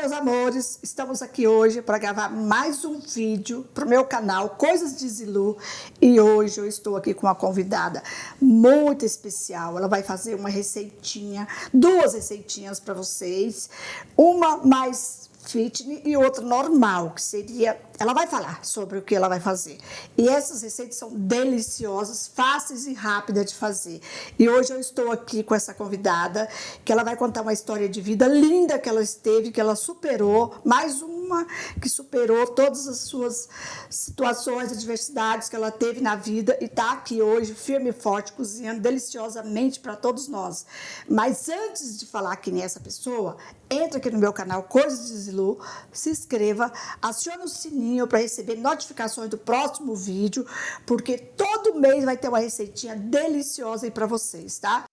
meus amores, estamos aqui hoje para gravar mais um vídeo para o meu canal Coisas de Zilu e hoje eu estou aqui com uma convidada muito especial. Ela vai fazer uma receitinha, duas receitinhas para vocês, uma mais fitness e outra normal, que seria... Ela vai falar sobre o que ela vai fazer. E essas receitas são deliciosas, fáceis e rápidas de fazer. E hoje eu estou aqui com essa convidada, que ela vai contar uma história de vida linda que ela esteve, que ela superou, mais uma que superou todas as suas situações, adversidades que ela teve na vida e está aqui hoje, firme e forte, cozinhando deliciosamente para todos nós. Mas antes de falar quem é essa pessoa, entra aqui no meu canal Coisas de Zilu, se inscreva, acione o sininho para receber notificações do próximo vídeo, porque todo mês vai ter uma receitinha deliciosa aí para vocês, tá?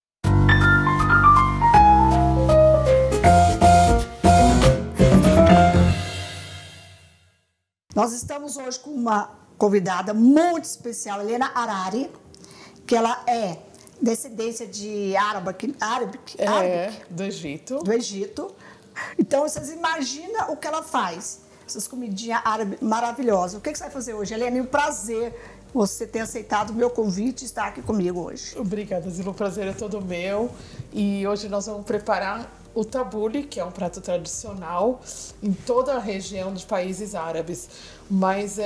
Nós estamos hoje com uma convidada muito especial, Helena Harari, que ela é descendência de árabe, do Egito. Do Egito. Então, vocês imaginam o que ela faz. Essas comidinhas árabes maravilhosas. O que você vai fazer hoje, Helena? É um prazer você ter aceitado o meu convite e estar aqui comigo hoje. Obrigada, Zilu. O prazer é todo meu. E hoje nós vamos preparar o tabule, que é um prato tradicional em toda a região dos países árabes. Mas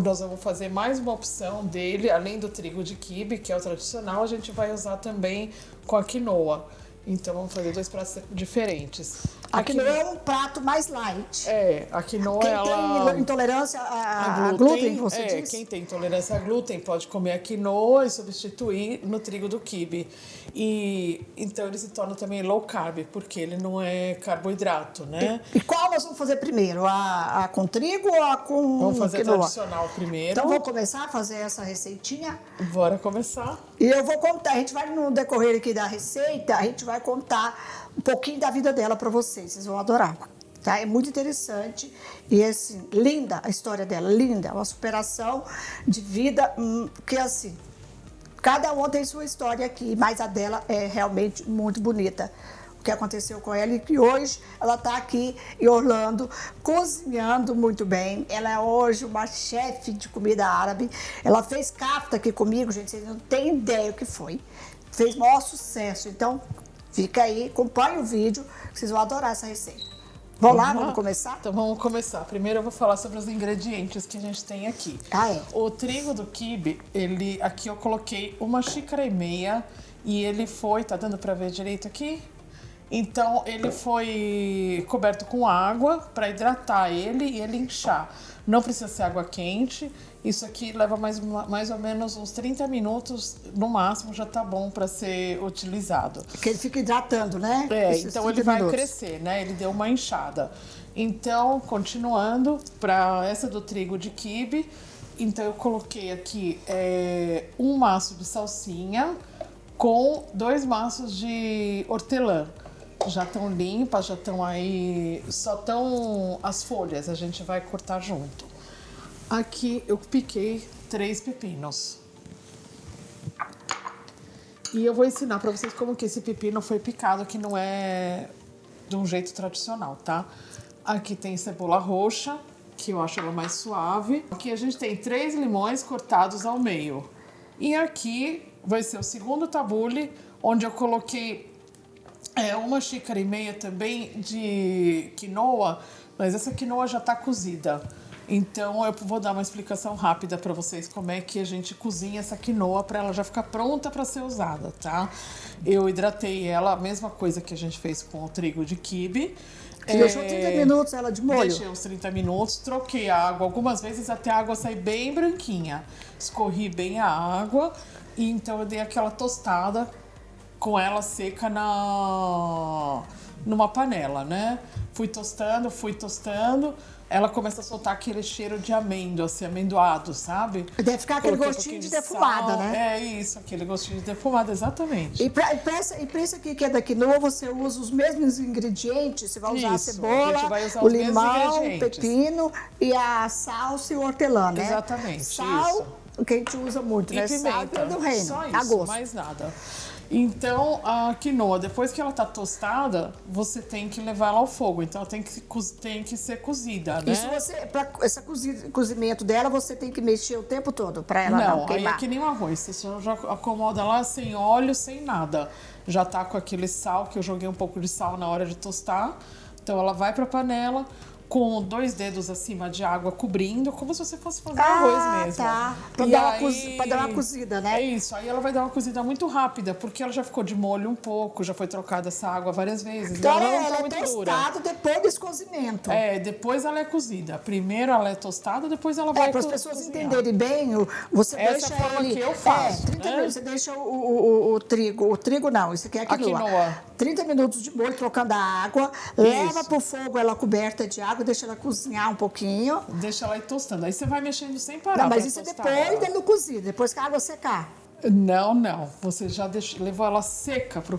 nós vamos fazer mais uma opção dele, além do trigo de quibe, que é o tradicional, a gente vai usar também com a quinoa. Então vamos fazer dois pratos diferentes. A quinoa é um prato mais light. A quinoa quem tem intolerância a glúten, você diz? Quem tem intolerância a glúten pode comer a quinoa e substituir no trigo do quibe. E então ele se torna também low carb, porque ele não é carboidrato, né? E qual nós vamos fazer primeiro? A com trigo ou a com Vamos fazer quinoa? A tradicional primeiro. Então vamos começar a fazer essa receitinha? Bora começar. E eu vou contar, a gente vai no decorrer aqui da receita, a gente vai contar um pouquinho da vida dela para vocês vão adorar, tá? É muito interessante e assim, linda a história dela, linda, uma superação de vida que assim, cada um tem sua história aqui, mas a dela é realmente muito bonita. O que aconteceu com ela e que hoje ela está aqui em Orlando, cozinhando muito bem. Ela é hoje uma chefe de comida árabe. Ela fez kafta aqui comigo, gente, vocês não têm ideia o que foi. Fez maior sucesso, então fica aí, acompanha o vídeo, que vocês vão adorar essa receita. Vamos começar? Então vamos começar. Primeiro eu vou falar sobre os ingredientes que a gente tem aqui. O trigo do quibe, aqui eu coloquei 1,5 xícaras e ele foi, tá dando para ver direito aqui? Então ele foi coberto com água para hidratar ele e ele inchar. Não precisa ser água quente. Isso aqui leva mais ou menos uns 30 minutos, no máximo, já tá bom para ser utilizado. Porque ele fica hidratando, né? Então ele vai crescer, né? Ele deu uma inchada. Então, continuando, para essa do trigo de quibe, então eu coloquei aqui 1 maço de salsinha com 2 maços de hortelã. Já estão limpas, já estão aí, só estão as folhas, a gente vai cortar junto. Aqui eu piquei 3 pepinos. E eu vou ensinar para vocês como que esse pepino foi picado, que não é de um jeito tradicional, tá? Aqui tem cebola roxa, que eu acho ela mais suave. Aqui a gente tem 3 limões cortados ao meio. E aqui vai ser o segundo tabule, onde eu coloquei 1,5 xícaras também de quinoa, mas essa quinoa já tá cozida. Então eu vou dar uma explicação rápida para vocês como é que a gente cozinha essa quinoa para ela já ficar pronta para ser usada, tá? Eu hidratei ela, a mesma coisa que a gente fez com o trigo de quibe. Você deixou 30 minutos ela de molho? Deixei uns 30 minutos, troquei a água algumas vezes até a água sair bem branquinha. Escorri bem a água e então eu dei aquela tostada com ela seca numa panela, né? Fui tostando, ela começa a soltar aquele cheiro de amêndoa, assim, amendoado, sabe? Deve ficar aquele gostinho de defumada, né? É isso, aquele gostinho de defumada, exatamente. E pra esse aqui que é da quinoa, você usa os mesmos ingredientes? Você vai usar a cebola, o limão, o pepino e a salsa e o hortelã, né? Exatamente, sal, isso. Que a gente usa muito, né? Pimenta, sal do reino, só a isso, gosto. mais nada. Então, a quinoa, depois que ela tá tostada, você tem que levar ela ao fogo. Então, ela tem que ser cozida, né? Isso para esse cozimento dela, você tem que mexer o tempo todo para ela não Aí queimar. é que nem o arroz. Você só já acomoda lá sem óleo, sem nada. Já tá com aquele sal, que eu joguei um pouco de sal na hora de tostar. Então, ela vai pra panela com 2 dedos acima de água cobrindo, como se você fosse fazer arroz mesmo. Tá. Pra E dar uma cozida, né? É isso. Aí ela vai dar uma cozida muito rápida, porque ela já ficou de molho um pouco, já foi trocada essa água várias vezes. Então Ela não ela tá é muito dura. tostada depois desse cozimento. Depois ela é cozida. Primeiro ela é tostada, depois ela vai Para as pessoas cozinhar. entenderem bem, você Essa deixa é a forma ele... que eu faço, 30 né? minutos, você deixa o trigo. O trigo não, isso aqui é a quinoa. quinoa. 30 minutos de molho, trocando a água. Leva pro fogo ela coberta de água, deixa ela cozinhar um pouquinho. Deixa ela ir tostando. Aí você vai mexendo sem parar. Não, mas pra isso é tostar depois ela. dele cozido, depois que a água secar. Não. Você já levou ela seca pro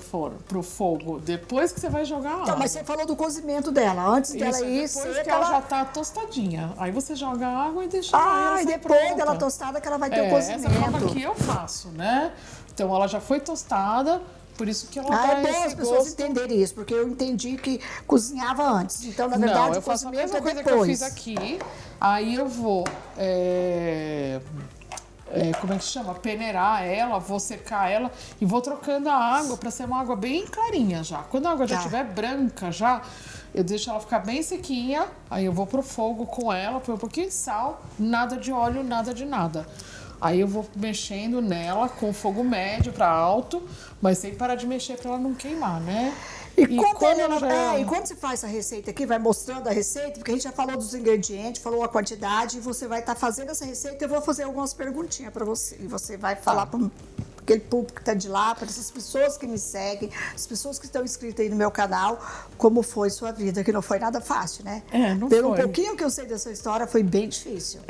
fogo. Depois que você vai jogar a água. Então, mas você falou do cozimento dela. Antes dela Isso, ir depois seca, que ela já tá tostadinha. Aí você joga a água e deixa ela e sair depois pronta. dela tostada que ela vai ter o Essa é a forma cozimento. que eu faço, né? Então ela já foi tostada, por isso que ela É dá bom esse as pessoas gosto. entenderem isso, porque eu entendi que cozinhava antes. Então, na Não, verdade, eu o faço a cozimento mesma é coisa depois. que eu fiz aqui. Aí eu vou, como é que chama? Peneirar ela, vou secar ela e vou trocando a água para ser uma água bem clarinha já. Quando a água já estiver branca já, eu deixo ela ficar bem sequinha. Aí eu vou pro fogo com ela, põe um pouquinho de sal, nada de óleo, nada de nada. Aí eu vou mexendo nela com fogo médio para alto, mas sem parar de mexer para ela não queimar, né? E quando já... e quando você faz essa receita aqui, vai mostrando a receita, porque a gente já falou dos ingredientes, falou a quantidade, e você vai estar fazendo essa receita, eu vou fazer algumas perguntinhas para você. E você vai falar para aquele público que está de lá, para essas pessoas que me seguem, as pessoas que estão inscritas aí no meu canal, como foi sua vida, que não foi nada fácil, né? Não Pelo foi. pouquinho que eu sei da sua história, foi bem difícil.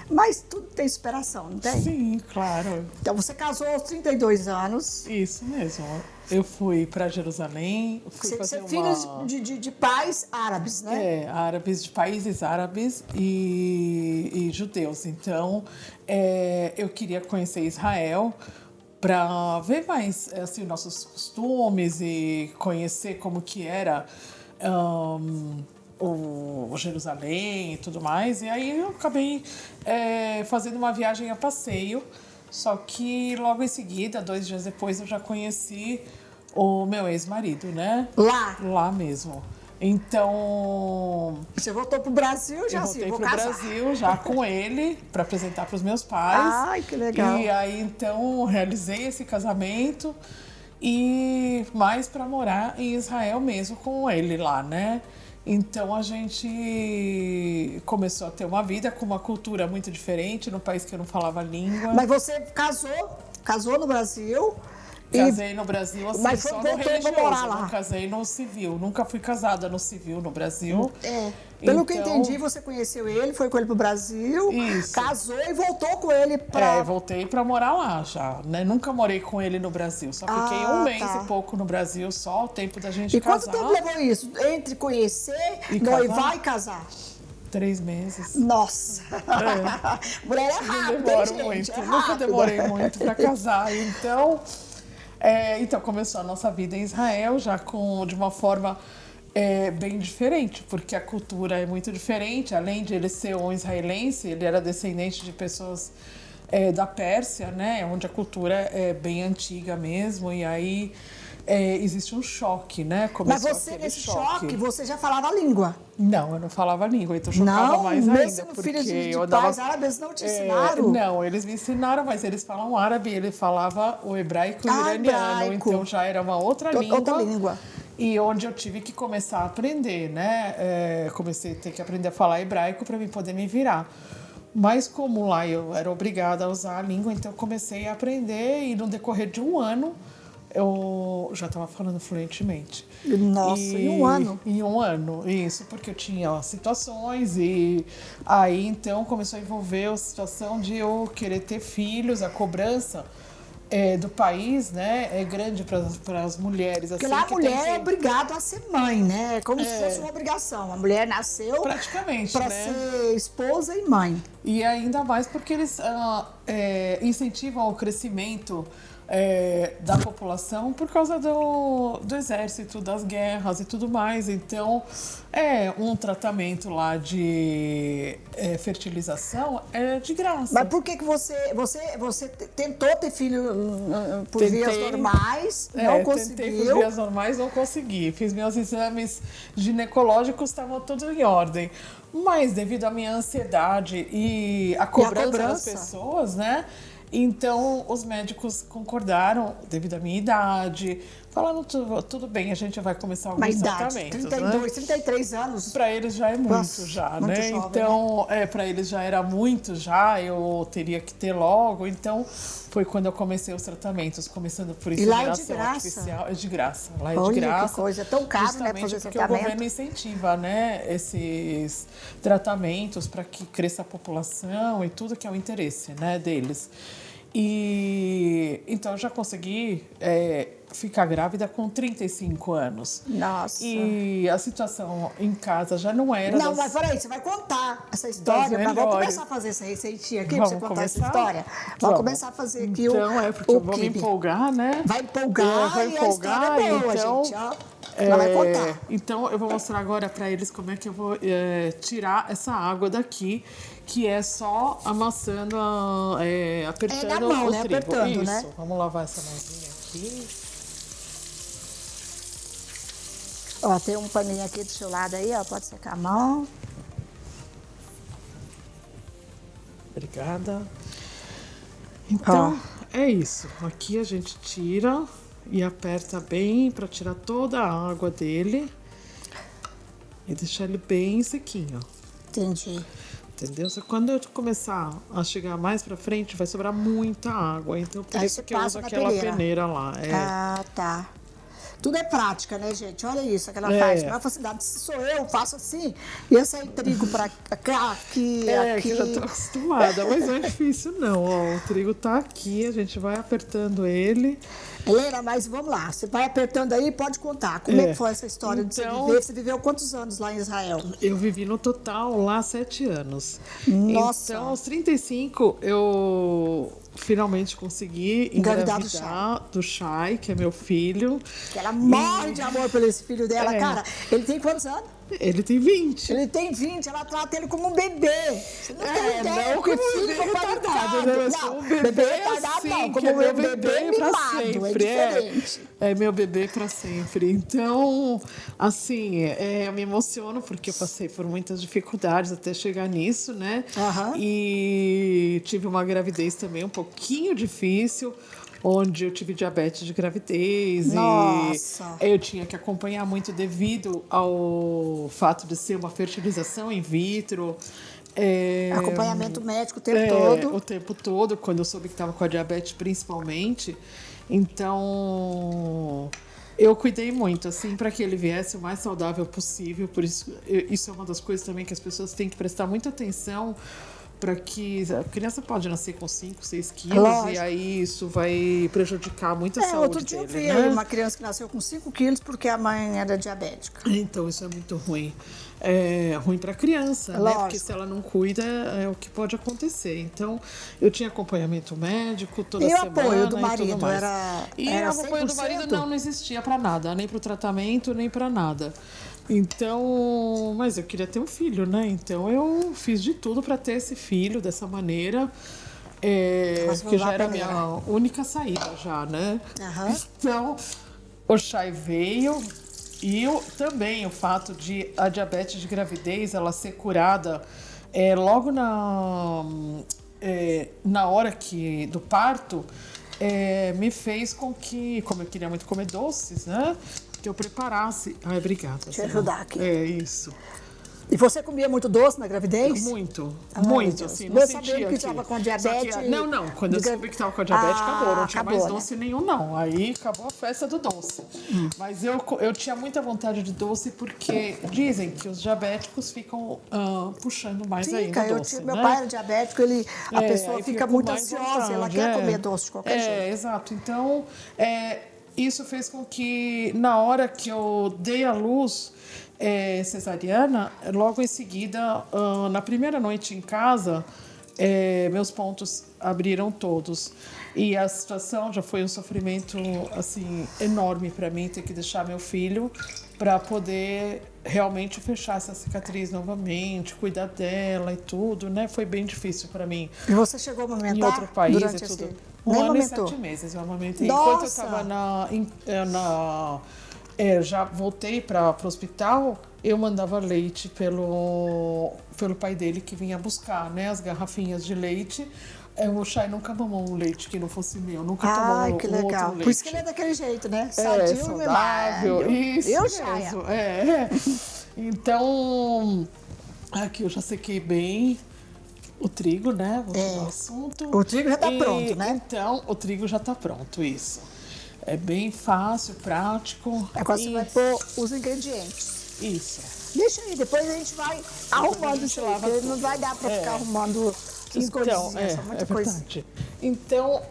Mas tudo tem superação, não tem? Sim, claro. Então, você casou aos 32 anos. Isso mesmo. Eu fui para Jerusalém, fui fazer Você é filha de pais árabes, né? Árabes, de países árabes e judeus. Então, eu queria conhecer Israel para ver mais assim, nossos costumes e conhecer como que era o Jerusalém e tudo mais. E aí eu acabei fazendo uma viagem a passeio. Só que logo em seguida, 2 dias depois, eu já conheci o meu ex-marido, né? Lá mesmo. Então... Você voltou pro Brasil já? Eu voltei pro Brasil já com ele para apresentar para os meus pais. Ai, que legal. E aí, então, realizei esse casamento e mais para morar em Israel mesmo com ele lá, né? Então, a gente começou a ter uma vida com uma cultura muito diferente, num país que eu não falava a língua. Mas você casou no Brasil... Casei no Brasil, assim, mas só no voltou religioso. pra morar lá. Não casei no civil. Nunca fui casada no civil no Brasil. Pelo que eu entendi, você conheceu ele, foi com ele pro Brasil, casou e voltou com ele pra... voltei pra morar lá já, né? Nunca morei com ele no Brasil. Só fiquei um mês e pouco no Brasil, só o tempo da gente casar. E quanto tempo levou isso? Entre conhecer, noivar e casar? 3 meses. Nossa! Mulher é rápida, Não demoro gente, muito. é Nunca demorei muito pra casar. Então começou a nossa vida em Israel já de uma forma bem diferente, porque a cultura é muito diferente. Além de ele ser um israelense, ele era descendente de pessoas da Pérsia, né? Onde a cultura é bem antiga mesmo. E aí existe um choque, né? Mas você, nesse choque, você já falava a língua? Não, eu não falava a língua, então chocava mais ainda. Mesmo filhos de pais árabes não te ensinaram? Não, eles me ensinaram, mas eles falam árabe, ele falava o hebraico iraniano, então já era uma outra língua. Outra língua. E onde eu tive que começar a aprender, né? Comecei a ter que aprender a falar hebraico para mim poder me virar. Mas como lá eu era obrigada a usar a língua, então eu comecei a aprender e no decorrer de 1 ano eu já estava falando fluentemente. Nossa, em 1 ano? Em 1 ano, isso, porque eu tinha situações e aí então começou a envolver a situação de eu querer ter filhos, a cobrança do país, né, é grande para as mulheres. Porque assim, lá a que mulher é obrigada a ser mãe, né? Como se fosse uma obrigação. A mulher nasceu praticamente, para ser esposa e mãe. E ainda mais porque eles incentivam o crescimento da população por causa do exército, das guerras e tudo mais. Então, um tratamento lá de fertilização de graça. Mas por que você tentou ter filho por vias normais, não conseguiu? Tentei por vias normais, não consegui. Fiz meus exames ginecológicos, estavam tudo em ordem. Mas devido à minha ansiedade e a cobrança das pessoas, né? Então, os médicos concordaram, devido à minha idade, falaram, tudo bem, a gente vai começar alguns tratamentos. 32, 33 anos. Para eles já é muito. Nossa, já, muito né? Jovem, então, né? Para eles já era muito já, eu teria que ter logo. Então, foi quando eu comecei os tratamentos, começando por inseminação artificial. É de graça. Lá é de graça. Que coisa, é tão caro, né, fazer porque tratamento. O governo incentiva, né, esses tratamentos para que cresça a população e tudo que é o interesse, né, deles. E então eu já consegui ficar grávida com 35 anos. Nossa. E a situação em casa já não era. Não, mas peraí, você vai contar essa história. Mas vamos começar a fazer essa receitinha aqui pra você contar essa história? Vamos começar a fazer aqui então, porque eu vou me empolgar, né? Vai empolgar, vai empolgar, e a história é boa, então, gente. Ó. Ela vai contar. Então, eu vou mostrar agora para eles como é que eu vou tirar essa água daqui, que é só amassando, apertando na mão, o né? trigo. Apertando, isso. né? Vamos lavar essa mãozinha aqui. Ó, tem um paninho aqui do seu lado aí, ó. Pode secar a mão. Obrigada. Então, é isso. Aqui a gente tira e aperta bem para tirar toda a água dele e deixar ele bem sequinho. Entendi. Entendeu? Só que quando eu começar a chegar mais pra frente, vai sobrar muita água. Então, por isso que eu uso aquela peneira lá. Ah, tá. Tudo é prática, né, gente? Olha isso que ela faz. Maior facilidade. Se sou eu, faço assim, ia sair trigo pra cá, aqui. Que já tô acostumada, mas não é difícil, não. Ó, o trigo tá aqui, a gente vai apertando ele. Helena, mas vamos lá. Você vai apertando aí, pode contar. Como é que foi essa história de você viver? Você viveu quantos anos lá em Israel? Eu vivi no total lá 7 anos. Nossa. Então, aos 35, eu finalmente consegui engravidar do Shai, que é meu filho. Que ela morre de amor pelo esse filho dela. Cara, ele tem quantos anos? Ele tem 20. Ele tem 20, ela trata ele como um bebê. Você não tem ideia, não como um bebê retardado, né? Mas como um bebê retardado, assim, não. Como meu bebê pra sempre. É diferente. É meu bebê pra sempre. Então, assim, eu me emociono porque eu passei por muitas dificuldades até chegar nisso, né? E tive uma gravidez também um pouquinho difícil, onde eu tive diabetes de gravidez. Nossa. E eu tinha que acompanhar muito devido ao fato de ser uma fertilização in vitro. Acompanhamento médico o tempo todo. O tempo todo, quando eu soube que estava com a diabetes principalmente. Então, eu cuidei muito, assim, para que ele viesse o mais saudável possível. Por isso, isso é uma das coisas também que as pessoas têm que prestar muita atenção, para que a criança pode nascer com 5, 6 quilos. Lógico. E aí isso vai prejudicar muito a saúde outro dia dele, eu vi né? uma criança que nasceu com 5 quilos porque a mãe era diabética. Então isso é muito ruim. É ruim para a criança, né? Porque se ela não cuida, é o que pode acontecer. Então, eu tinha acompanhamento médico toda semana. E o apoio do marido era o apoio do marido não existia para nada, nem para o tratamento, nem para nada. Então, mas eu queria ter um filho, né? Então eu fiz de tudo para ter esse filho dessa maneira, que já era a minha única saída já, né? Então, o Shai veio e também o fato de a diabetes de gravidez ela ser curada logo na hora do parto, me fez com que, como eu queria muito comer doces, né? Que eu preparasse. Ai, obrigada. Deixa eu ajudar aqui. Isso. E você comia muito doce na gravidez? Muito, muito, assim, não sentia que estava com diabetes? Não, quando eu soube que estava com a diabetes, acabou, não tinha mais doce nenhum, não. Aí acabou a festa do doce. Mas eu tinha muita vontade de doce porque dizem que os diabéticos ficam puxando mais ainda doce, Meu pai era diabético, a pessoa fica muito ansiosa, ela quer comer doce de qualquer jeito. Exato. Então, isso fez com que, na hora que eu dei à luz cesariana, logo em seguida, na primeira noite em casa, meus pontos abriram todos. E a situação já foi um sofrimento assim enorme para mim, ter que deixar meu filho para poder realmente fechar essa cicatriz novamente, cuidar dela e tudo, né? Foi bem difícil para mim. E você chegou a amamentar Em outro país durante e tudo. esse... Um Nem ano amamentou? e 7 meses eu amamentei. Nossa! Enquanto eu estava já voltei para o hospital, eu mandava leite pelo pai dele que vinha buscar, né? As garrafinhas de leite. O Chay nunca mamou um leite que não fosse meu, nunca tomou Ai, que legal. outro leite. Por isso que ele é daquele jeito, né? Sadio, saudável, isso Eu, mesmo. Chaya? Então, aqui eu já sequei bem o trigo, né? Voltando ao assunto. O trigo já tá pronto, né? Então, o trigo já tá pronto, isso. É bem fácil, prático. Agora você vai pôr os ingredientes. Isso. Deixa aí, depois a gente vai arrumando isso aí, lava porque tudo. não vai dar pra ficar arrumando essas coisinhas, são muita coisa. verdade. Então,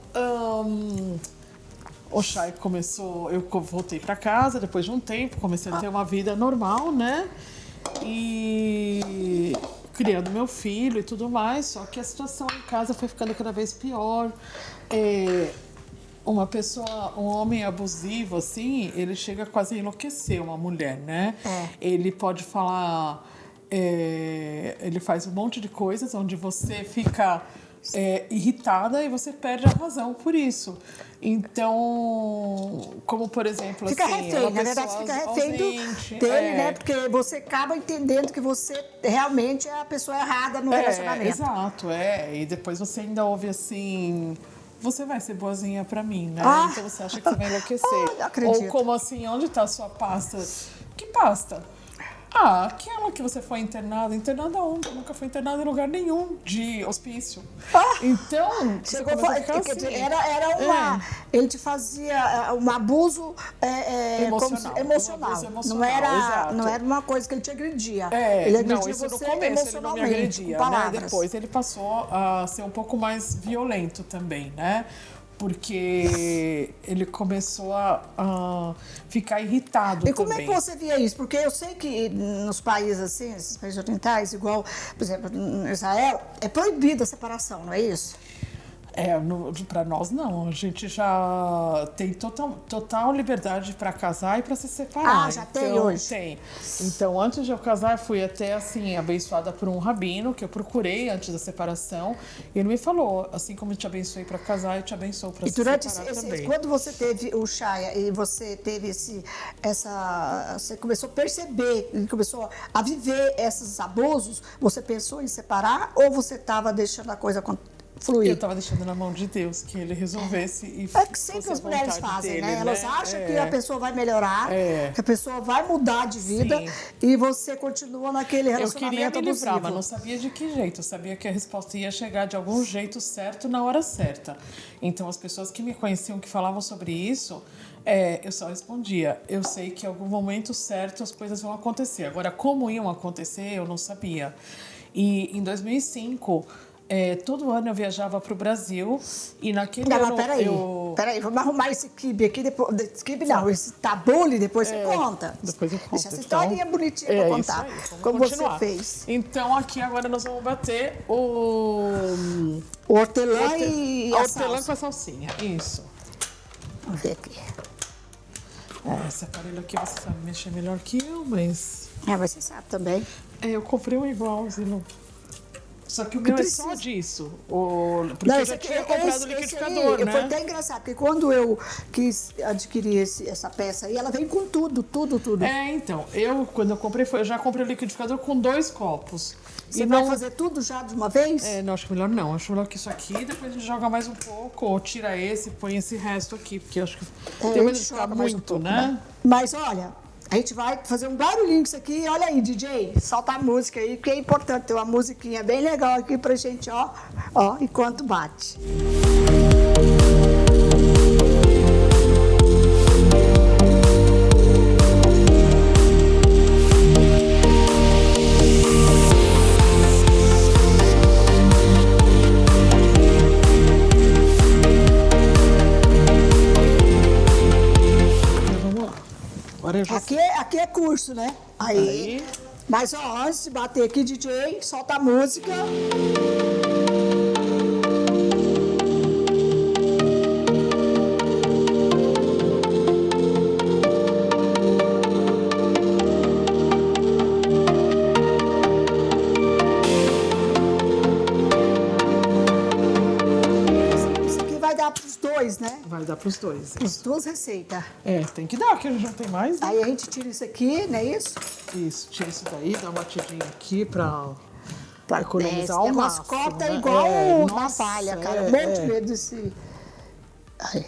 o Chay começou, eu voltei para casa depois de um tempo, comecei a ter uma vida normal, né? E criando meu filho e tudo mais, só que a situação em casa foi ficando cada vez pior. Uma pessoa, um homem abusivo, assim, ele chega quase a enlouquecer uma mulher, né? Ele pode falar, ele faz um monte de coisas onde você fica irritada e você perde a razão por isso. Então, como por exemplo, Fica assim, refém, uma na verdade pessoa fica refém ausente, dele, né? Porque você acaba entendendo que você realmente é a pessoa errada no relacionamento. Exato, e depois você ainda ouve assim, você vai ser boazinha pra mim, né? Então você acha que você vai enlouquecer. Não acredito. Ou como assim, onde tá a sua pasta? Que pasta? Ah, aquela que você foi internada. Internada onde? Eu nunca fui internada em lugar nenhum de hospício. Então, você Chegou, começa a ficar quer dizer, assim. era uma. Ele te fazia um abuso Emocional. emocional. Um abuso emocional, Não era, exato. não era uma coisa que ele te agridia. Ele agredia não, isso no você começo ele não me emocionalmente, agredia, com né? palavras. Depois ele passou a ser um pouco mais violento também, né? Porque ele começou a ficar irritado E como é também. que você via isso? Porque eu sei que nos países assim, esses países orientais, igual, por exemplo, no Israel, é proibida a separação, não é isso? Para nós não, a gente já tem total liberdade para casar e para se separar. Ah, já tem hoje? Tem. Então, antes de eu casar, eu fui até assim abençoada por um rabino que eu procurei antes da separação. E ele me falou, assim como eu te abençoei para casar, eu te abençoo para se separar também. Quando você teve o Chaya e você teve você começou a perceber, começou a viver esses abusos, você pensou em separar ou você estava deixando a coisa fluir? Eu estava deixando na mão de Deus que ele resolvesse e É que sempre fosse as a mulheres vontade fazem, dele, né? Elas acham que a pessoa vai melhorar, que a pessoa vai mudar de vida Sim. e você continua naquele Eu relacionamento queria me livrar, abusivo. mas não sabia de que jeito. Eu sabia que a resposta ia chegar de algum jeito certo na hora certa. Então, as pessoas que me conheciam, que falavam sobre isso, eu só respondia. Eu sei que em algum momento certo as coisas vão acontecer. Agora, como iam acontecer, eu não sabia. E em 2005... todo ano eu viajava para o Brasil e naquele ano Peraí, vamos arrumar esse quibe aqui depois. Quibe não, esse tabule depois você conta. Depois eu conto. Deixa essa historinha bonitinha pra contar. Isso aí, como continuar. você fez. Então aqui agora nós vamos bater o Hortelã e a hortelã salsa. com a salsinha. Isso. Vamos ver aqui. Esse aparelho aqui você sabe mexer melhor que eu, mas Você sabe também. eu comprei um igualzinho. Só que o meu é só disso. Porque eu já tinha comprado o liquidificador, né? Foi até engraçado, porque quando eu quis adquirir essa peça aí, ela vem com tudo. Então, quando eu comprei, eu já comprei o liquidificador com 2 copos. Você vai fazer tudo já de uma vez? Não, acho melhor não. Acho melhor que isso aqui, depois a gente joga mais um pouco, ou tira esse e põe esse resto aqui, porque eu acho que tem medo de ficar muito, né? Mas olha, a gente vai fazer um barulhinho com isso aqui. Olha aí, DJ, solta a música aí, porque é importante ter uma musiquinha bem legal aqui pra gente, ó, enquanto bate. Aqui é curso, né? Aí. Mas ó, antes de bater aqui, DJ, solta a música. dois, né? Vai dar pros dois. As duas receitas. É, tem que dar, que a gente não tem mais, né? Aí a gente tira isso aqui, não é isso? Isso, tira isso daí, dá uma batidinha aqui pra Pra economizar o máximo. mascota né? é igual na nossa, palha, cara. Um monte de medo desse... Ai,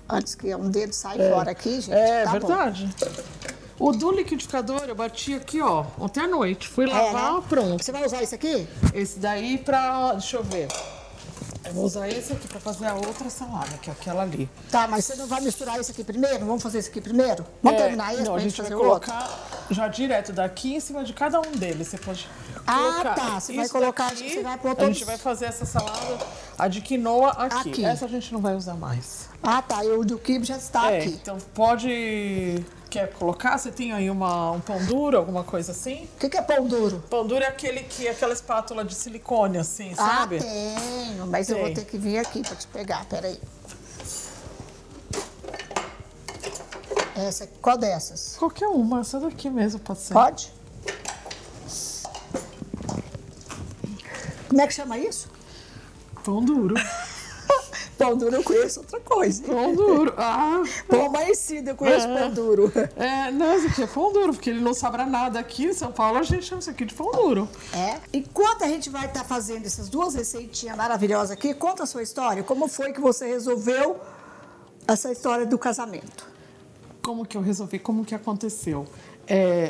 antes que um dedo saia fora aqui, gente. É tá bom. verdade. O do liquidificador eu bati aqui, ó, ontem à noite. Fui lavar, né? pronto. Você vai usar isso aqui? Esse daí pra... Deixa eu ver. Eu vou usar esse aqui pra fazer a outra salada, que é aquela ali. Tá, mas você não vai misturar isso aqui primeiro? Vamos fazer isso aqui primeiro? Vamos terminar esse Não, pra a gente gente vai fazer o outro? colocar já direto daqui em cima de cada um deles. Você pode Ah, colocar tá. Você vai isso colocar, daqui, você vai pôr A todos... gente vai fazer essa salada, a de quinoa aqui. Aqui. Essa a gente não vai usar mais. Ah, tá. E o do quibe já está aqui. Então pode... Quer colocar? Você tem aí um pão duro, alguma coisa assim? O que é pão duro? Pão duro é aquela espátula de silicone, assim, sabe? Ah, tenho. Mas eu Tem. vou ter que vir aqui pra te pegar. Peraí. Essa, qual dessas? Qualquer uma, essa daqui mesmo pode ser. Pode? Como é que chama isso? Pão duro. Pão duro eu conheço outra coisa. Pão duro. Ah, Pão amanhecido eu conheço pão duro. não, isso aqui é pão duro, porque ele não sobra nada aqui em São Paulo, a gente chama isso aqui de pão duro. É? Enquanto a gente vai estar fazendo essas duas receitinhas maravilhosas aqui, conta a sua história. Como foi que você resolveu essa história do casamento? Como que eu resolvi? Como que aconteceu?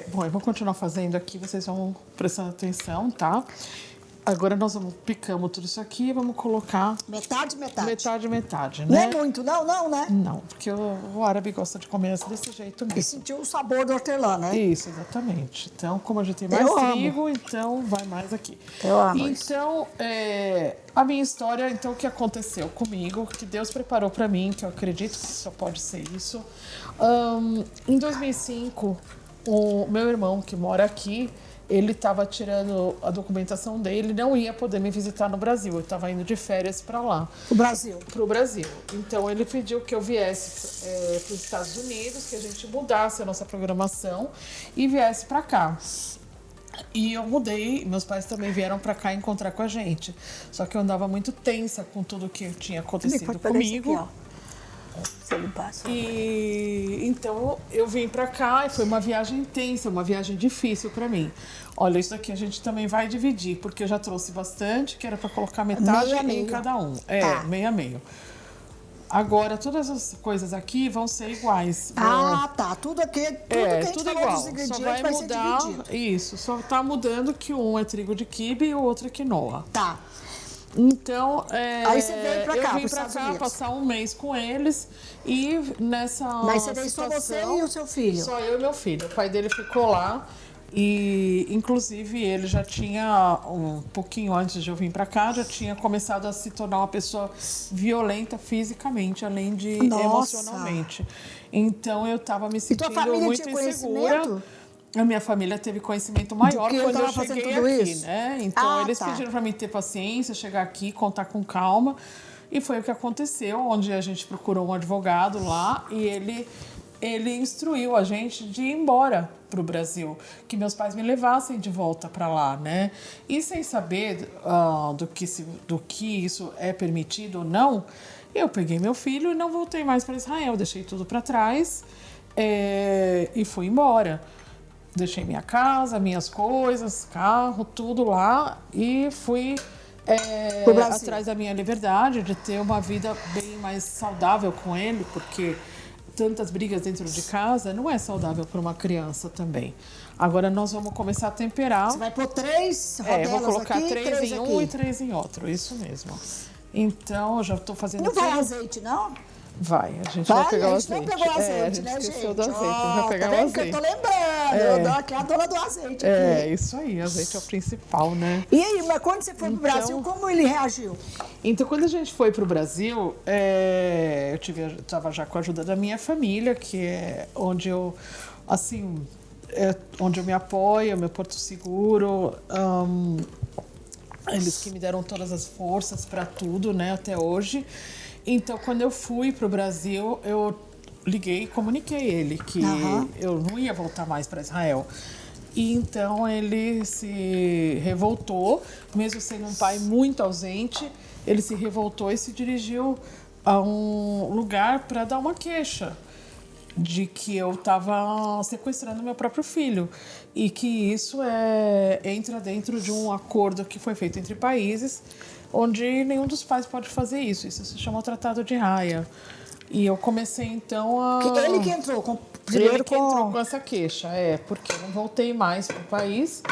Bom, eu vou continuar fazendo aqui, vocês vão prestando atenção, tá? Agora nós picamos tudo isso aqui e vamos colocar Metade, metade. metade, metade, Não né? é muito, não, né? Não, porque o árabe gosta de comer desse jeito E mesmo. sentiu o sabor do hortelã, né? Isso, exatamente. Então, como a gente tem mais Eu amo. trigo, então vai mais aqui. Eu amo isso. Então, a minha história, então, o que aconteceu comigo, que Deus preparou para mim, que eu acredito que só pode ser isso. Em 2005, o meu irmão, que mora aqui, ele estava tirando a documentação dele, não ia poder me visitar no Brasil. Eu estava indo de férias para lá. O Brasil. Para o Brasil. Então ele pediu que eu viesse para os Estados Unidos, que a gente mudasse a nossa programação e viesse para cá. E eu mudei, meus pais também vieram para cá encontrar com a gente. Só que eu andava muito tensa com tudo que tinha acontecido Pode pegar isso aqui, comigo. ó. Se ele passa. E então eu vim pra cá e foi uma viagem intensa, uma viagem difícil pra mim. Olha, isso daqui a gente também vai dividir, porque eu já trouxe bastante, que era pra colocar metade Meio a em meio. cada um. Tá. Meio a meio. Agora, todas as coisas aqui vão ser iguais. Ah, tá. Tudo aqui, tudo que a gente tudo falou igual. dos Só ingredientes vai vai mudar. ser dividido. Isso, só tá mudando que um é trigo de quibe e o outro é quinoa. Tá. Então, Aí você veio pra cá, eu vim pros pra Estados cá Unidos. passar um mês com eles e nessa Mas você veio só você situação, e o seu filho? Só eu e meu filho. O pai dele ficou lá e, inclusive, ele já tinha, um pouquinho antes de eu vir pra cá, já tinha começado a se tornar uma pessoa violenta fisicamente, além de Nossa. emocionalmente. Então, eu tava me E tua sentindo família muito tinha insegura. conhecimento? A minha família teve conhecimento maior que eu quando eu tava fazendo cheguei tudo aqui, isso? né? Então, Ah, eles tá. pediram para mim ter paciência, chegar aqui, contar com calma. E foi o que aconteceu, onde a gente procurou um advogado lá e ele instruiu a gente de ir embora para o Brasil, que meus pais me levassem de volta para lá, né? E sem saber do que isso é permitido ou não, eu peguei meu filho e não voltei mais para Israel. Deixei tudo para trás e fui embora. Deixei minha casa, minhas coisas, carro, tudo lá e fui Pro Brasil. atrás da minha liberdade, de ter uma vida bem mais saudável com ele, porque tantas brigas dentro de casa não é saudável para uma criança também. Agora nós vamos começar a temperar. Você vai pôr 3 Eu rodelas vou colocar aqui, 3 em aqui. um e 3 em outro, isso mesmo. Então eu já estou fazendo Não vai tudo. azeite, não? Vai, a gente vai pegar o a gente azeite. não pegou a azeite, gente né, esqueceu gente? do azeite, a gente Ó, vai pegar tá o vendo que eu azeite. tô lembrando? Eu dou aqui a dona do azeite aqui. Isso aí, azeite é o principal, né? E aí, mas quando você foi pro Brasil, como ele reagiu? Então, quando a gente foi para o Brasil, eu estava já com a ajuda da minha família, que é onde eu, assim, onde eu me apoio, meu porto seguro. Eles que me deram todas as forças para tudo, né, até hoje. Então, quando eu fui para o Brasil, eu liguei e comuniquei ele que eu não ia voltar mais para Israel. E então ele se revoltou, mesmo sendo um pai muito ausente, ele se revoltou e se dirigiu a um lugar para dar uma queixa de que eu estava sequestrando meu próprio filho e que isso entra dentro de um acordo que foi feito entre países onde nenhum dos pais pode fazer isso. Isso se chama o Tratado de Haia. E eu comecei então a... Ele que entrou entrou com essa queixa, porque eu não voltei mais para o país.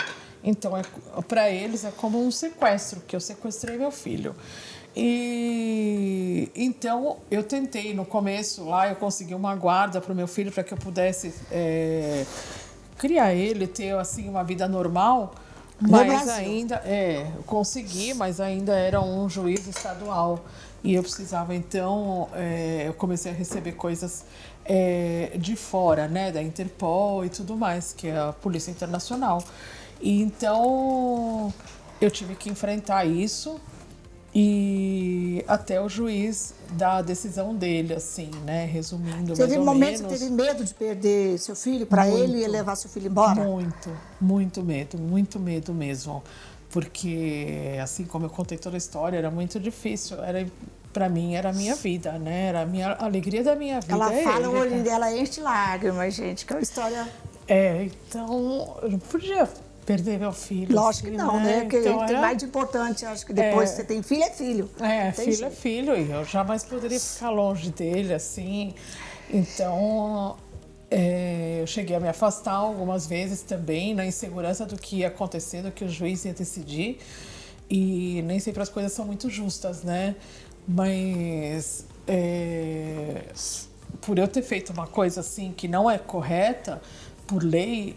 Então, para eles é como um sequestro, que eu sequestrei meu filho. E então eu tentei no começo lá, eu consegui uma guarda para o meu filho para que eu pudesse criar ele, ter assim uma vida normal, mas ainda eu consegui, mas ainda era um juiz estadual e eu precisava então eu comecei a receber coisas de fora, né, da Interpol e tudo mais, que é a Polícia Internacional. E então eu tive que enfrentar isso. E até o juiz dar a decisão dele, assim, né? Resumindo, teve mais ou momentos menos. Você teve medo de perder seu filho para ele e levar seu filho embora? Muito medo mesmo. Porque, assim como eu contei toda a história, era muito difícil. Para mim, era a minha vida, né? Era a alegria da minha vida. Ela fala, o olhinho dela enche de lágrimas, gente, que é uma história... Então, eu não podia perder meu filho. Lógico assim, que não, né? Porque então, tem mais de importante, acho que depois que você tem filho, é filho. Filho é filho, e eu jamais poderia ficar longe dele, assim. Então, eu cheguei a me afastar algumas vezes também, na insegurança do que ia acontecer, do que o juiz ia decidir. E nem sempre as coisas são muito justas, né? Mas por eu ter feito uma coisa assim que não é correta, por lei,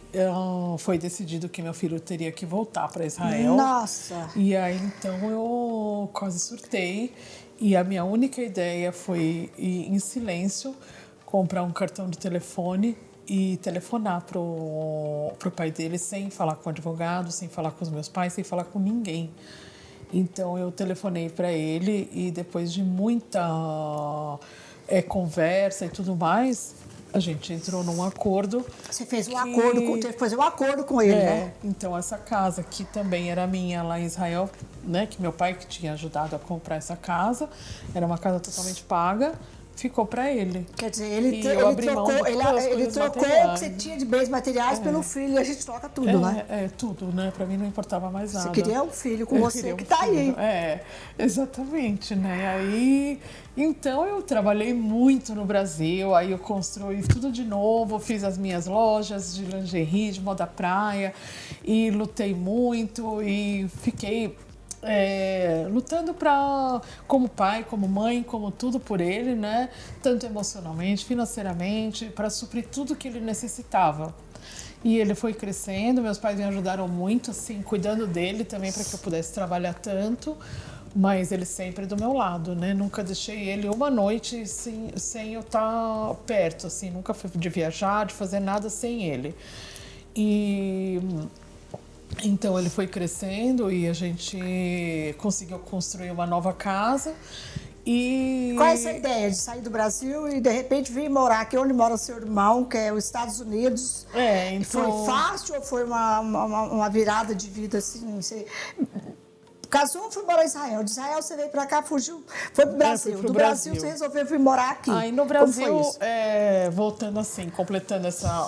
foi decidido que meu filho teria que voltar para Israel. Nossa! E aí, então, eu quase surtei. E a minha única ideia foi ir em silêncio, comprar um cartão de telefone e telefonar pro pai dele sem falar com o advogado, sem falar com os meus pais, sem falar com ninguém. Então, eu telefonei para ele e depois de muita conversa e tudo mais, a gente entrou num acordo. Você fez um acordo, teve que fazer um acordo com ele, né? Então, essa casa, que também era minha lá em Israel, né? Que meu pai que tinha ajudado a comprar essa casa, era uma casa totalmente paga, ficou para ele. Quer dizer, ele trocou o que você tinha de bens materiais pelo filho e a gente troca tudo, né? Tudo, né? Para mim não importava mais nada. Você queria um filho com você que tá aí. Exatamente, né? Aí, então eu trabalhei muito no Brasil, aí eu construí tudo de novo, fiz as minhas lojas de lingerie, de moda praia e lutei muito e fiquei lutando como pai, como mãe, como tudo por ele, né? Tanto emocionalmente, financeiramente, para suprir tudo que ele necessitava. E ele foi crescendo, meus pais me ajudaram muito, assim, cuidando dele também para que eu pudesse trabalhar tanto, mas ele sempre do meu lado, né? Nunca deixei ele uma noite sem eu estar perto, assim, nunca fui de viajar, de fazer nada sem ele. E então ele foi crescendo e a gente conseguiu construir uma nova casa. E qual é essa ideia de sair do Brasil e de repente vir morar aqui onde mora seu irmão, que é os Estados Unidos? Então... Foi fácil ou foi uma virada de vida assim? Você casou, foi morar em Israel. De Israel você veio para cá, fugiu, foi pro Brasil. Do Brasil você resolveu vir morar aqui. Aí no Brasil, voltando assim,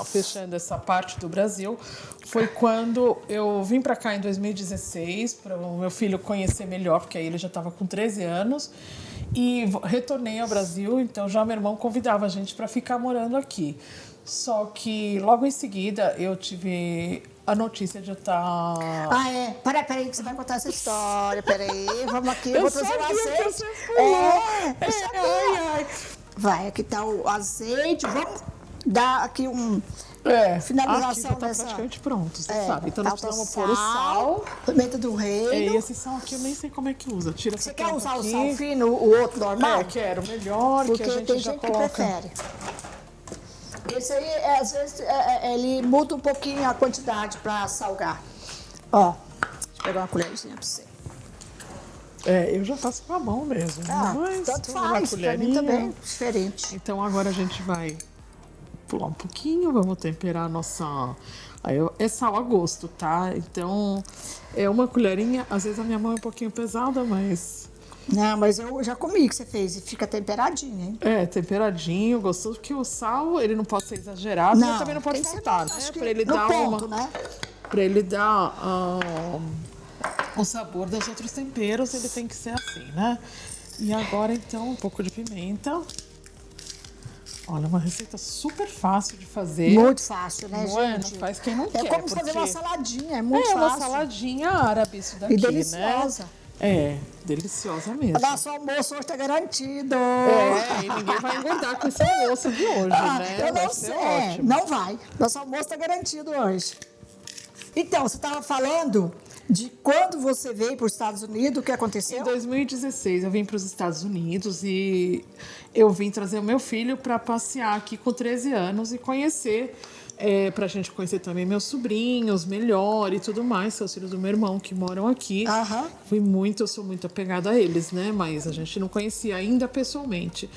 fechando essa parte do Brasil, foi quando eu vim para cá em 2016, para o meu filho conhecer melhor, porque aí ele já estava com 13 anos, e retornei ao Brasil, então já meu irmão convidava a gente para ficar morando aqui. Só que logo em seguida eu tive a notícia de eu estar... Peraí, que você vai contar essa história. Peraí, vamos aqui, eu vou trazer o azeite. Vai, aqui tá o azeite, vamos dar aqui finalização aqui já tá praticamente pronto, você sabe. Então nós precisamos pôr o sal, pimenta do reino. E esse sal aqui eu nem sei como é que usa. Tira você quer usar aqui. O sal fino, o outro normal? Quero, melhor, porque que a gente tem já gente coloca. Que prefere. Esse aí, às vezes, ele muda um pouquinho a quantidade para salgar. Ó, deixa eu pegar uma colherzinha para você. Eu já faço com a mão mesmo. Mas tanto faz, para mim também, diferente. Então agora a gente vai pular um pouquinho, vamos temperar a nossa... É sal a gosto, tá? Então, uma colherinha, às vezes a minha mão é um pouquinho pesada, mas Não, mas eu já comi o que você fez e fica temperadinho, hein? É, temperadinho, gostoso, porque o sal, ele não pode ser exagerado, mas também não pode tem que ser faltar, no- né? acho que Pra ele no dar ponto, uma... né? Pra ele dar o sabor dos outros temperos, ele tem que ser assim, né? E agora, então, um pouco de pimenta. Olha, uma receita super fácil de fazer. Muito fácil, né, Não é? gente? Não faz quem não É quer. como fazer porque uma saladinha, é muito é uma fácil. saladinha árabe isso daqui, E deliciosa. né? É, deliciosa mesmo. O nosso almoço hoje tá garantido. É, e ninguém vai engordar com esse almoço de hoje, né? Eu Vai não ser sei, ótimo. não vai. Nosso almoço tá garantido hoje. Então, você estava falando de quando você veio para os Estados Unidos, o que Em aconteceu? 2016 eu vim para os Estados Unidos e eu vim trazer o meu filho para passear aqui com 13 anos e conhecer, para a gente conhecer também meus sobrinhos melhor e tudo mais, são os filhos do meu irmão que moram aqui. Aham. Eu sou muito apegada a eles, né? Mas a gente não conhecia ainda pessoalmente.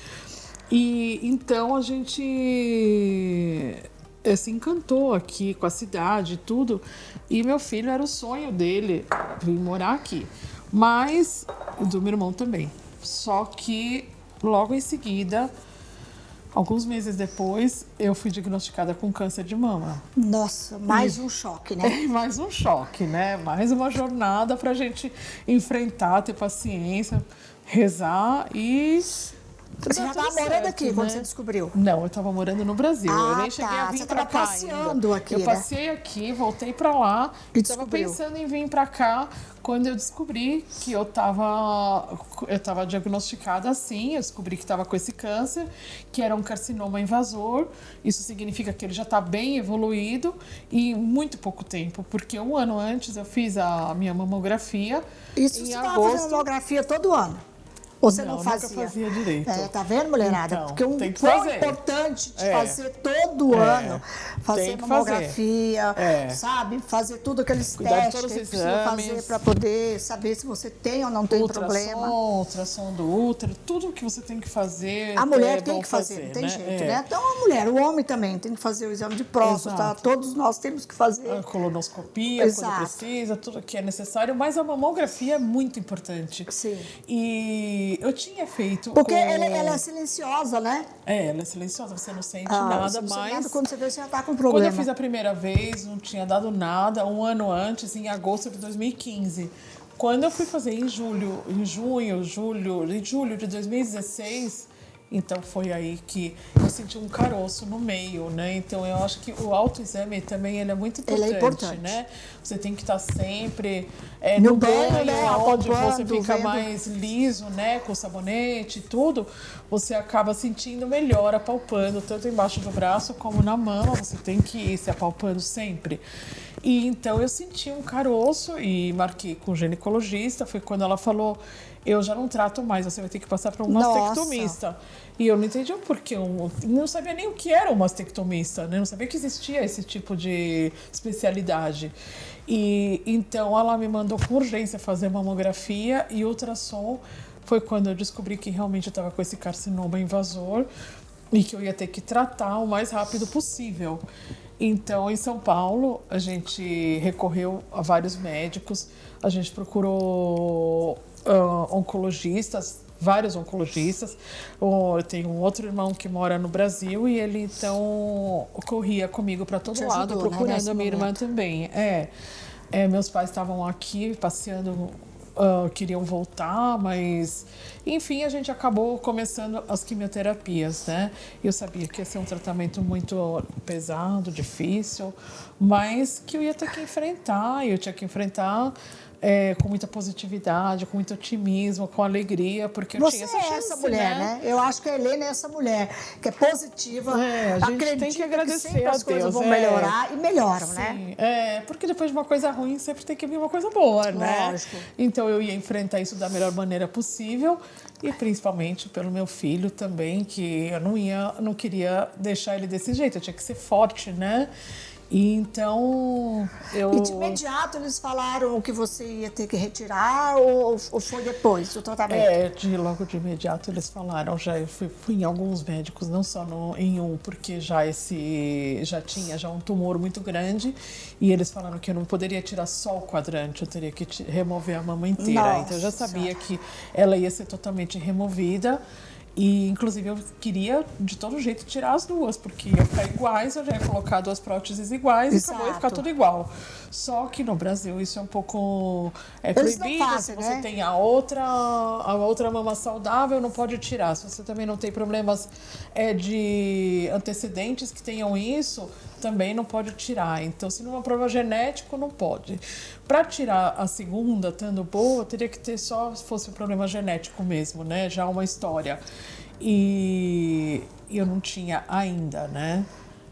E então a gente se encantou aqui com a cidade e tudo. E meu filho era o sonho dele vir morar aqui. Mas o do meu irmão também. Só que logo em seguida, alguns meses depois, eu fui diagnosticada com câncer de mama. Nossa, mais um choque, né? É mais um choque, né? Mais uma jornada pra gente enfrentar, ter paciência, rezar e. Você já estava morando aqui quando você descobriu? Não, eu estava morando no Brasil. Eu Ah, nem cheguei tá. a vir Você pra tava cá passeando ainda. aqui, Eu né? passei aqui, voltei pra lá E e estava descobriu. pensando em vir pra cá quando eu descobri que eu tava diagnosticada assim. Eu descobri que estava com esse câncer, que era um carcinoma invasor. Isso significa que ele já está bem evoluído e em muito pouco tempo, porque um ano antes eu fiz a minha mamografia. Isso em você estava fazendo mamografia todo ano? Ou você não nunca fazia? fazia direito. É, tá vendo, mulherada? Então, Porque tem que quão fazer. importante de É. fazer todo ano, fazer tem que mamografia, fazer. É. sabe? Fazer tudo aqueles Cuidar de testes todos que os precisa exames. fazer para poder saber se você tem ou não tem problema. Ultrassom do útero, tudo que você tem que fazer. A mulher é tem bom que fazer, não tem né? jeito, né? Então a mulher, o homem também tem que fazer o exame de próstata, Exato. todos nós temos que fazer. A colonoscopia, Exato. quando precisa, tudo que é necessário, mas a mamografia é muito importante. Sim. E eu tinha feito. Porque ela é silenciosa, né? Ela é silenciosa, você não sente nada, você não sente mas. nada, quando você vê, você já tá com Quando problema. eu fiz a primeira vez, não tinha dado nada. Um ano antes, em agosto de 2015. Quando eu fui fazer em julho de 2016, então foi aí que eu senti um caroço no meio, né? Então eu acho que o autoexame também ele é muito importante, Ele é importante. né? Você tem que estar sempre No no banho, banho, né? onde você Acompanhando, fica vendo. mais liso, né? Com sabonete e tudo, você acaba sentindo melhor, apalpando, tanto embaixo do braço como na mama. Você tem que ir se apalpando sempre. E então eu senti um caroço e marquei com o ginecologista. Foi quando ela falou: eu já não trato mais, você vai ter que passar para um mastectomista. E eu não entendi o porquê. Eu não sabia nem o que era um mastectomista, né? Não sabia que existia esse tipo de especialidade. E então ela me mandou com urgência fazer mamografia e ultrassom. Foi quando eu descobri que realmente eu estava com esse carcinoma invasor e que eu ia ter que tratar o mais rápido possível. Então, em São Paulo, a gente recorreu a vários médicos, a gente procurou oncologistas, vários oncologistas. Eu tenho um outro irmão que mora no Brasil e ele, então, corria comigo para todo Te lado, ajudou, né, procurando nesse a minha irmã momento. também. Meus pais estavam aqui passeando, queriam voltar, mas enfim, a gente acabou começando as quimioterapias, né? Eu sabia que ia ser um tratamento muito pesado, difícil, mas que eu ia ter que enfrentar, e eu tinha que enfrentar com muita positividade, com muito otimismo, com alegria, porque eu Você tinha essa é chance, essa mulher, né? Eu acho que a Helena é essa mulher, que é positiva, a gente acredita tem que agradecer sempre a as coisas Deus, vão melhorar e melhoram, né? Sim, porque depois de uma coisa ruim sempre tem que vir uma coisa boa, né? Lógico. Então eu ia enfrentar isso da melhor maneira possível e principalmente pelo meu filho também, que eu não queria deixar ele desse jeito, eu tinha que ser forte, né? E então eu... E de imediato eles falaram que você ia ter que retirar ou foi depois do tratamento? Logo de imediato eles falaram, eu fui em alguns médicos, não só em um, porque já tinha um tumor muito grande e eles falaram que eu não poderia tirar só o quadrante, eu teria que remover a mama inteira. Nossa. Então eu já sabia que ela ia ser totalmente removida. E, inclusive, eu queria, de todo jeito, tirar as duas, porque ia ficar iguais, eu já ia colocar duas próteses iguais Exato. e acabou, ia ficar tudo igual. Só que no Brasil isso é um pouco Eles não proibido. fazem, Se você né? tem a outra mama saudável, não pode tirar. Se você também não tem problemas de antecedentes que tenham isso, também não pode tirar. Então, se não é um problema genético, não pode. Para tirar a segunda, estando boa, teria que ter só se fosse um problema genético mesmo, né? Já uma história. E eu não tinha ainda, né?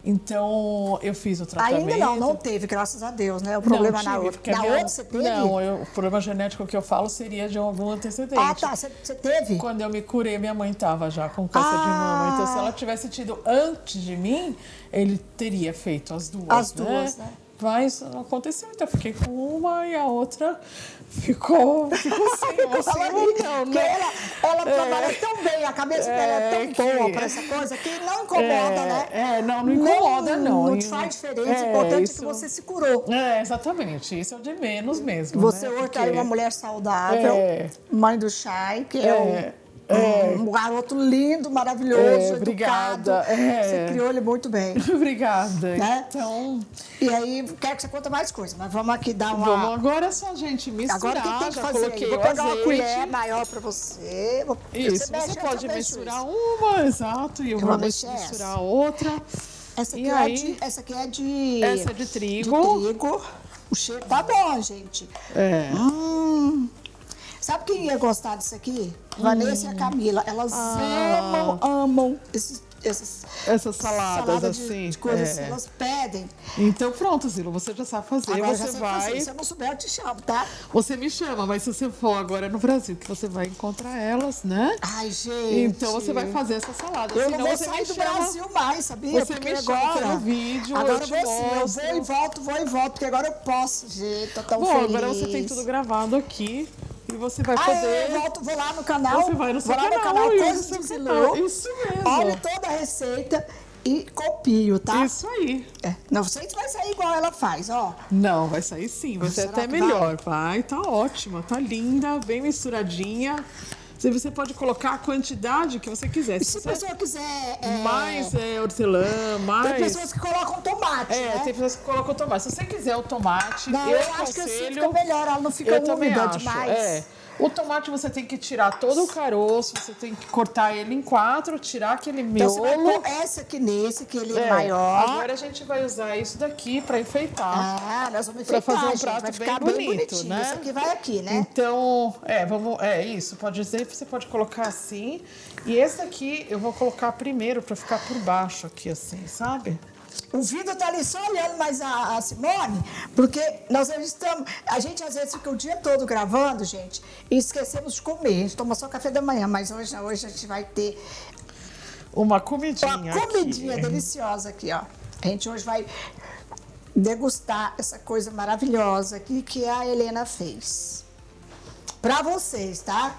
Então, eu fiz o tratamento. Ainda não teve, graças a Deus, né? O problema não, na tive, outra. Na outra você teve? Não, o problema genético que eu falo seria de algum antecedente. Ah, tá. Você teve? Quando eu me curei, minha mãe estava já com câncer de mama. Então, se ela tivesse tido antes de mim, ele teria feito as duas. As duas, né? Mas não aconteceu, então eu fiquei com uma e a outra ficou sem emoção, não, ela trabalha tão bem, a cabeça dela é tão boa para essa coisa que não incomoda, né? Não incomoda, não. Não te faz diferença, o importante é que você se curou. Exatamente, isso é o de menos mesmo. Você né? hoje está aí uma mulher saudável, mãe do Chay, que é um garoto lindo, maravilhoso, obrigada. educado. Você criou ele muito bem. Obrigada. Né? Então... E aí, quero que você conte mais coisas, mas vamos aqui dar uma... Vamos agora é só a gente misturar. Agora o que tem que já fazer? coloquei Vou o pegar uma azeite. colher maior para você. Isso, mexe, você pode eu mexo misturar isso. uma, exato, e eu vou mexer misturar essa. a outra. Essa aqui, E aí, essa aqui é de... essa é de trigo. De trigo. O cheiro tá bom, gente. Sabe quem ia gostar disso aqui? Vanessa e a Camila. Elas amam essas saladas assim. de coisas assim. Elas pedem. Então pronto, Zilo, você já sabe fazer. Agora você já sei vai. fazer. Se eu não souber, eu te chamo, tá? Você me chama, mas se você for agora no Brasil, que você vai encontrar elas, né? Ai, gente. Então você vai fazer essa salada. Eu Senão não vou você sair me do chama. Brasil mais, sabia? Você porque me chama agora no vídeo, agora eu te eu vou sim, mostro. eu vou e volto, porque agora eu posso, gente. Tô tão Bom, feliz. agora você tem tudo gravado aqui. E você vai Eu poder... vou lá no canal. Você vai no seu vou lá no canal, canal isso, Coisas no de seu Zilu. canal. Isso mesmo. Olha toda a receita e copio, tá? Isso aí. Não sei se vai sair igual ela faz, ó. Não, vai sair sim, vai ser Será até que melhor. Vai, tá ótima, tá linda, bem misturadinha. Você pode colocar a quantidade que você quiser. E se a pessoa quiser... Mais hortelã, mais... Tem pessoas que colocam tomate, né? tem pessoas que colocam tomate. Se você quiser o tomate, Não, eu acho que assim aconselho... fica melhor, ela não fica Eu também úmida acho, demais. O tomate você tem que tirar todo o caroço, você tem que cortar ele em 4, tirar aquele Então você vai miolo. pôr essa aqui nesse, que ele é maior. Agora a gente vai usar isso daqui para enfeitar. Nós vamos Pra enfeitar, fazer um gente. prato Vai bem ficar bonito, bonitinho. né? Isso aqui vai aqui, né? Então, isso, pode dizer, você pode colocar assim. E esse aqui eu vou colocar primeiro para ficar por baixo aqui assim, sabe? O Vitor tá ali só olhando mais a Simone, porque nós estamos... A gente às vezes fica o dia todo gravando, gente, e esquecemos de comer. A gente toma só café da manhã, mas hoje a gente vai ter uma comidinha aqui. Deliciosa aqui, ó. A gente hoje vai degustar essa coisa maravilhosa aqui que a Helena fez. Pra vocês, tá?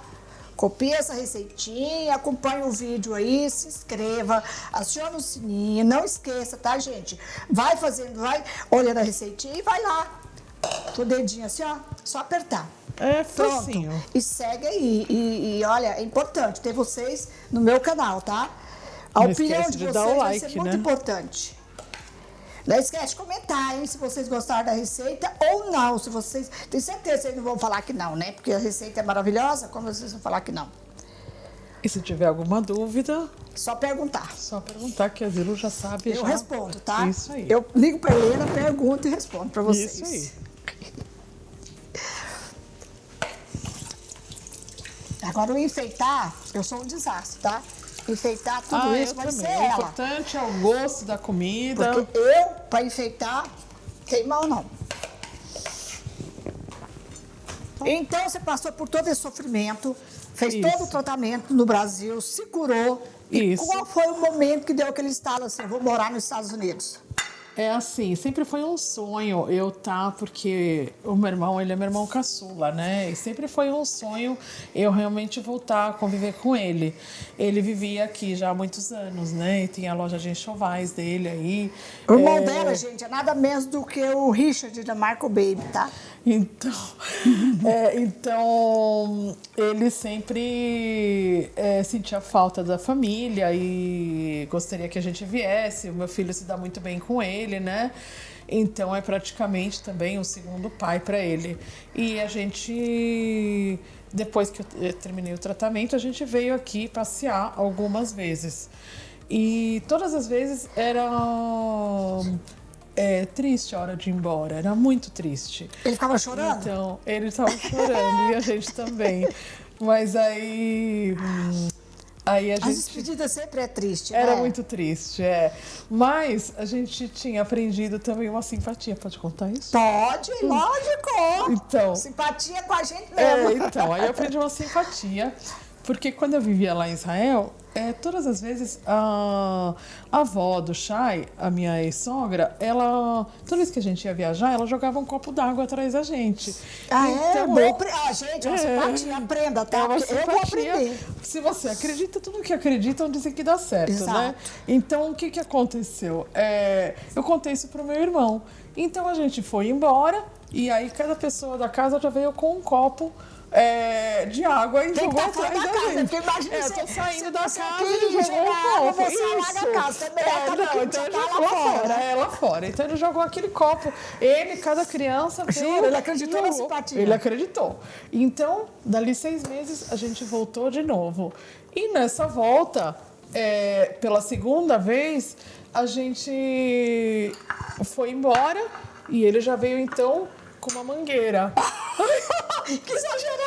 Copie essa receitinha, acompanhe o vídeo aí, se inscreva, acione o sininho, não esqueça, tá, gente? Vai fazendo, vai olhando a receitinha e vai lá. Com o dedinho assim, ó, só apertar. Facinho. Pronto. E segue aí. E olha, é importante ter vocês no meu canal, tá? A opinião de vocês vai ser muito importante. Não esquece de comentar, hein, se vocês gostaram da receita ou não. Se vocês... Tenho certeza que vocês não vão falar que não, né? Porque a receita é maravilhosa, como vocês vão falar que não? E se tiver alguma dúvida... Só perguntar. Só perguntar, que a Zilu já sabe. Eu respondo, tá? Isso aí. Eu ligo pra Helena, pergunto e respondo pra vocês. Isso aí. Agora, o enfeitar, eu sou um desastre, tá? Enfeitar tudo isso vai ser ela. O importante é o gosto da comida. Porque eu, pra enfeitar, queimar ou não. Então, você passou por todo esse sofrimento, fez todo o tratamento no Brasil, se curou. E qual foi o momento que deu aquele estalo assim, eu vou morar nos Estados Unidos? É assim, sempre foi um sonho eu porque o meu irmão, ele é meu irmão caçula, né? E sempre foi um sonho eu realmente voltar a conviver com ele. Ele vivia aqui já há muitos anos, né? E tinha a loja de enxovais dele aí. O irmão dela, gente, é nada menos do que o Richard da Marco Baby, tá? Então, então ele sempre sentia falta da família e gostaria que a gente viesse. O meu filho se dá muito bem com ele, né? Então é praticamente também o segundo pai para ele. E a gente, depois que eu terminei o tratamento, a gente veio aqui passear algumas vezes. E todas as vezes era triste a hora de ir embora, era muito triste. Ele ficava chorando? Então, ele estava chorando e a gente também. Mas aí a As gente... despedidas sempre é triste, Era né? muito triste, Mas a gente tinha aprendido também uma simpatia. Pode contar isso? Pode, lógico. Então, Simpatia com a gente mesmo. então, aí eu aprendi uma simpatia. Porque quando eu vivia lá em Israel, todas as vezes a avó do Shai, a minha ex-sogra, toda vez que a gente ia viajar, ela jogava um copo d'água atrás da gente. Gente, é uma simpatia, aprenda, tá? É uma Porque eu vou simpatia. aprender. Se você acredita, tudo que acreditam dizem que dá certo, Exato. né? Então, o que aconteceu? Eu contei isso pro meu irmão. Então, a gente foi embora e aí cada pessoa da casa já veio com um copo de água e Tem que jogou estar fora atrás da da casa, gente. porque imagina Eu você tô saindo da você casa aqui, e jogou jogar um água, copo. você alaga a casa, também Não, cada então já ele tá jogou lá fora. lá fora. Então ele jogou aquele copo. Cada criança veio. Juro, ele acreditou na jogou. simpatia. Ele acreditou. Então, dali 6 meses, a gente voltou de novo. E nessa volta, pela segunda vez, a gente foi embora e ele já veio, então, com uma mangueira. Que exagerado!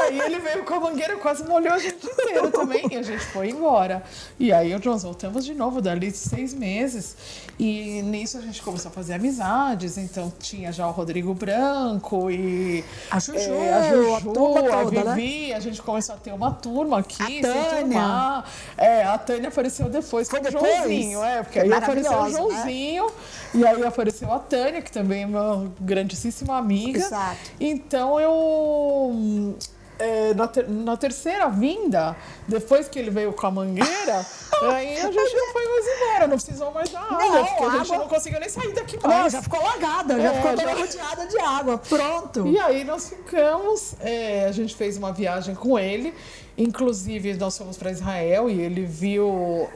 Aí ele veio com a mangueira, quase molhou a gente inteiro também. E a gente foi embora. E aí nós voltamos de novo, dali 6 meses. E nisso a gente começou a fazer amizades. Então tinha já o Rodrigo Branco e A Juju, a Juju, a turma toda, Vivi. Né? A gente começou a ter uma turma aqui, A se Tânia. turmar. A Tânia apareceu depois Foi com o depois? Joãozinho. Porque aí apareceu o Maravilhosa, né? Joãozinho. E aí apareceu a Tânia, que também é uma grandíssima amiga. Exato. Então na terceira vinda, depois que ele veio com a mangueira, aí a gente não foi mais embora, não precisou mais da água, Não, porque a gente água- não conseguiu nem sair daqui mais. Não, já ficou lagada, já ficou toda já- rodeada de água. Pronto. E aí nós ficamos, a gente fez uma viagem com ele, inclusive nós fomos para Israel e ele viu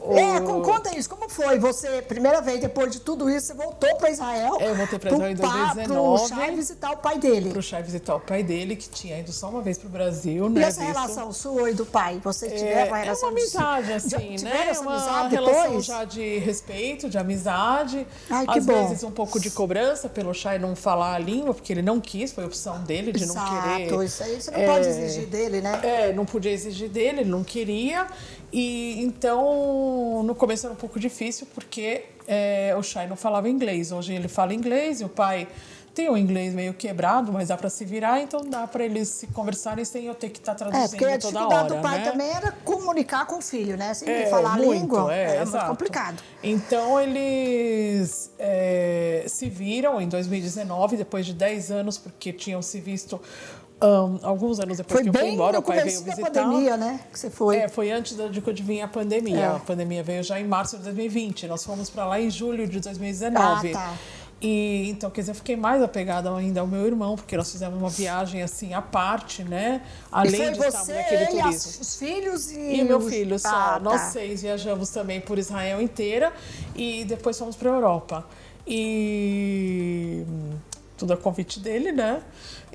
Conta isso, como foi? Você, primeira vez, depois de tudo isso, você voltou para Israel? Eu voltei para Israel em 2019. Pro Shai visitar o pai dele. Pro Shai visitar o pai dele, que tinha ido só uma vez pro Brasil, E né? essa relação sua e do pai? Vocês tiveram uma relação uma amizade, assim, tiveram né? essa Uma amizade relação depois? já de respeito, de amizade. Ai, que Às bom. vezes um pouco de cobrança pelo Shai não falar a língua, porque ele não quis, foi opção dele de não querer. Exato, isso aí você não pode exigir dele, né? Não podia exigir dele, ele não queria. E então, no começo era um pouco difícil, porque o Shai não falava inglês. Hoje ele fala inglês e o pai tem o inglês meio quebrado, mas dá para se virar, então dá para eles se conversarem sem eu ter que estar traduzindo Porque a toda dificuldade hora, do pai né? também era comunicar com o filho, né? Sem falar a língua, era muito exato. complicado. Então eles se viram em 2019, depois de 10 anos, porque tinham se visto alguns anos depois Foi que eu fui bem embora, no o pai veio começo da visitar. pandemia, né? Que você foi. Foi antes de que vir a pandemia. É. A pandemia veio já em março de 2020. Nós fomos para lá em julho de 2019. Ah, tá. E então, quer dizer, eu fiquei mais apegada ainda ao meu irmão, porque nós fizemos uma viagem assim à parte, né? Além E foi de você, estarmos naquele turismo. os filhos E meu filho só. Ah, Nós tá. 6 viajamos também por Israel inteira e depois fomos para a Europa. E tudo a convite dele, né?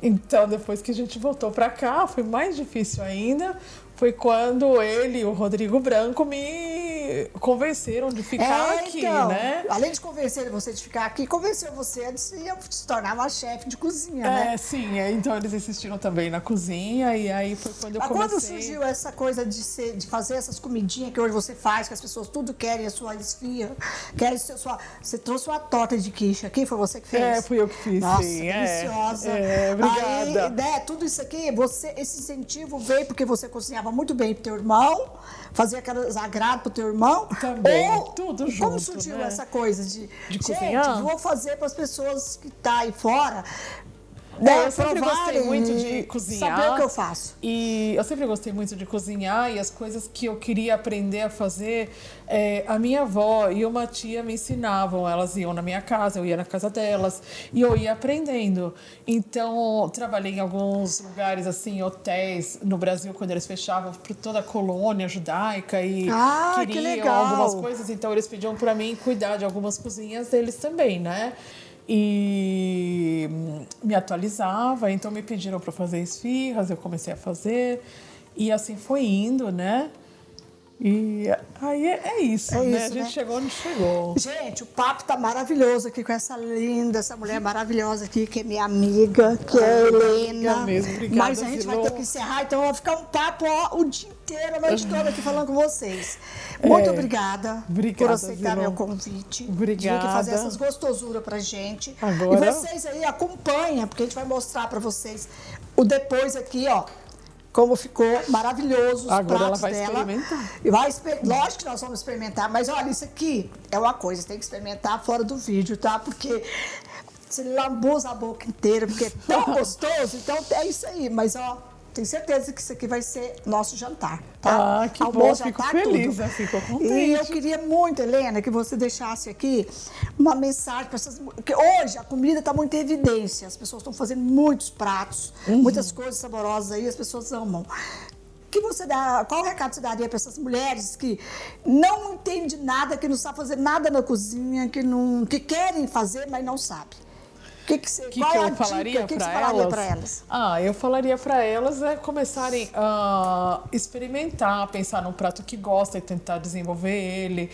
Então, depois que a gente voltou para cá, foi mais difícil ainda. Foi quando ele e o Rodrigo Branco me convenceram de ficar aqui, então, né? além de convencer você de ficar aqui, convenceu você de se tornar uma chefe de cozinha, né? Sim. Então, eles insistiram também na cozinha e aí foi quando eu Mas comecei... quando surgiu essa coisa de fazer essas comidinhas que hoje você faz, que as pessoas tudo querem a sua esfirra, querem você trouxe uma torta de quiche aqui, foi você que fez? Fui eu que fiz, Nossa, sim. deliciosa. Obrigada. Aí, né, tudo isso aqui, esse incentivo veio porque você cozinhava muito bem pro teu irmão, fazia aqueles agrados pro teu irmão, irmão? Também, Ou tudo como junto, surgiu né? essa coisa de gente, cozinhar? vou fazer para as pessoas que estão aí fora, Eu sempre gostei muito de cozinhar. Saber o que eu faço. E eu sempre gostei muito de cozinhar, e as coisas que eu queria aprender a fazer, a minha avó e uma tia me ensinavam. Elas iam na minha casa, eu ia na casa delas e eu ia aprendendo. Então, trabalhei em alguns lugares, assim, hotéis no Brasil, quando eles fechavam por toda a colônia judaica e Que queriam legal. algumas coisas. Então, eles pediam para mim cuidar de algumas cozinhas deles também, né? E me atualizava, então me pediram para fazer esfirras, eu comecei a fazer, e assim foi indo, né? E aí é isso, né? isso, A gente né? chegou onde chegou. Gente, o papo tá maravilhoso aqui com essa linda, essa mulher maravilhosa aqui, que é minha amiga, que é a Helena. amiga mesmo. Obrigada, Mas a gente vai Zilô. ter que encerrar, então vai ficar um papo ó, o dia inteiro, a noite toda aqui falando com vocês. Muito obrigada, Obrigada, por aceitar Zilô. meu convite. Obrigada. De fazer essas gostosuras pra gente. Agora- E vocês aí acompanham, porque a gente vai mostrar pra vocês o depois aqui, ó. Como ficou maravilhoso os Agora ela pratos vai dela. experimentar. E lógico que nós vamos experimentar, mas olha, isso aqui é uma coisa, tem que experimentar fora do vídeo, tá? Porque você lambuza a boca inteira, porque é tão gostoso, então é isso aí. Mas ó, tenho certeza que isso aqui vai ser nosso jantar, tá? Ah, que bom, Almoço, fico jantar, feliz, tudo. eu fico contente. E eu queria muito, Helena, que você deixasse aqui uma mensagem para essas... Porque hoje a comida está muito em evidência, as pessoas estão fazendo muitos pratos, muitas coisas saborosas aí, as pessoas amam. Qual recado você daria para essas mulheres que não entendem nada, que não sabem fazer nada na cozinha, que querem fazer, mas não sabem? Qual é a eu dica? falaria O que para você falaria elas? para elas? Eu falaria para elas começarem a experimentar, pensar num prato que gosta e tentar desenvolver ele.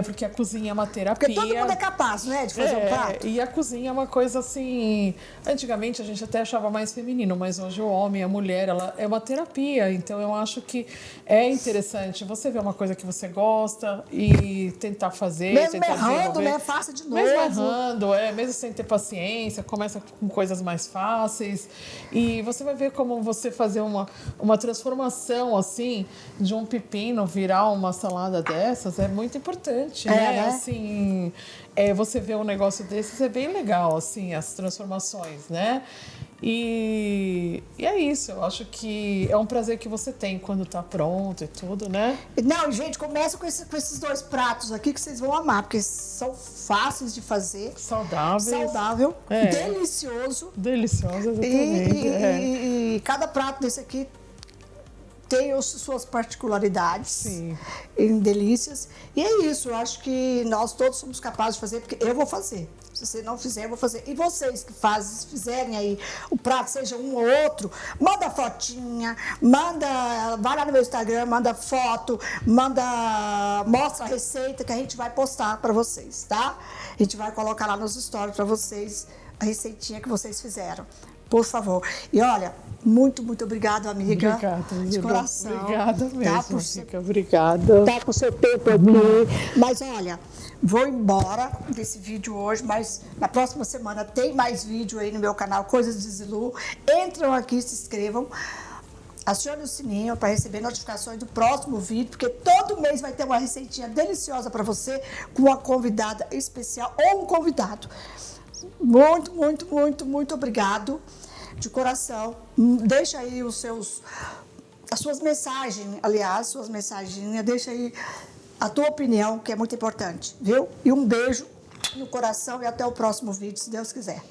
Porque a cozinha é uma terapia. Porque todo mundo é capaz, né, de fazer um prato. E a cozinha é uma coisa assim... Antigamente a gente até achava mais feminino, mas hoje o homem, a mulher, ela é uma terapia. Então eu acho que é interessante você ver uma coisa que você gosta e tentar fazer, Mesmo tentar errando, desenvolver. né, faça de novo. Mesmo errando, mesmo sem ter paciência, começa com coisas mais fáceis. E você vai ver como você fazer uma transformação assim de um pepino virar uma salada dessas é muito importante. Né? Assim, você vê um negócio desses é bem legal, assim, as transformações, né? E é isso, eu acho que é um prazer que você tem quando tá pronto e tudo, né? Não, gente, começa com esses dois pratos aqui que vocês vão amar, porque são fáceis de fazer. Saudável, delicioso. Delicioso, exatamente. E cada prato desse aqui tem suas particularidades em delícias. E é isso, eu acho que nós todos somos capazes de fazer, porque eu vou fazer. Se você não fizer, eu vou fazer. E vocês que fizerem aí o prato, seja um ou outro, manda fotinha, vai lá no meu Instagram, manda foto, mostra a receita que a gente vai postar para vocês, tá? A gente vai colocar lá nos stories para vocês a receitinha que vocês fizeram. Por favor. E olha, muito, muito obrigada, amiga. Obrigada, de coração. Obrigada mesmo, tá, obrigada. Tá com o seu tempo aqui. Mas olha, vou embora desse vídeo hoje, mas na próxima semana tem mais vídeo aí no meu canal Coisas de Zilu. Entram aqui, se inscrevam. Acione o sininho para receber notificações do próximo vídeo, porque todo mês vai ter uma receitinha deliciosa para você com uma convidada especial ou um convidado. Muito, muito, muito, muito obrigado de coração. Deixa aí as suas mensagens, aliás, suas mensagens, deixa aí a tua opinião, que é muito importante, viu? E um beijo no coração e até o próximo vídeo, se Deus quiser.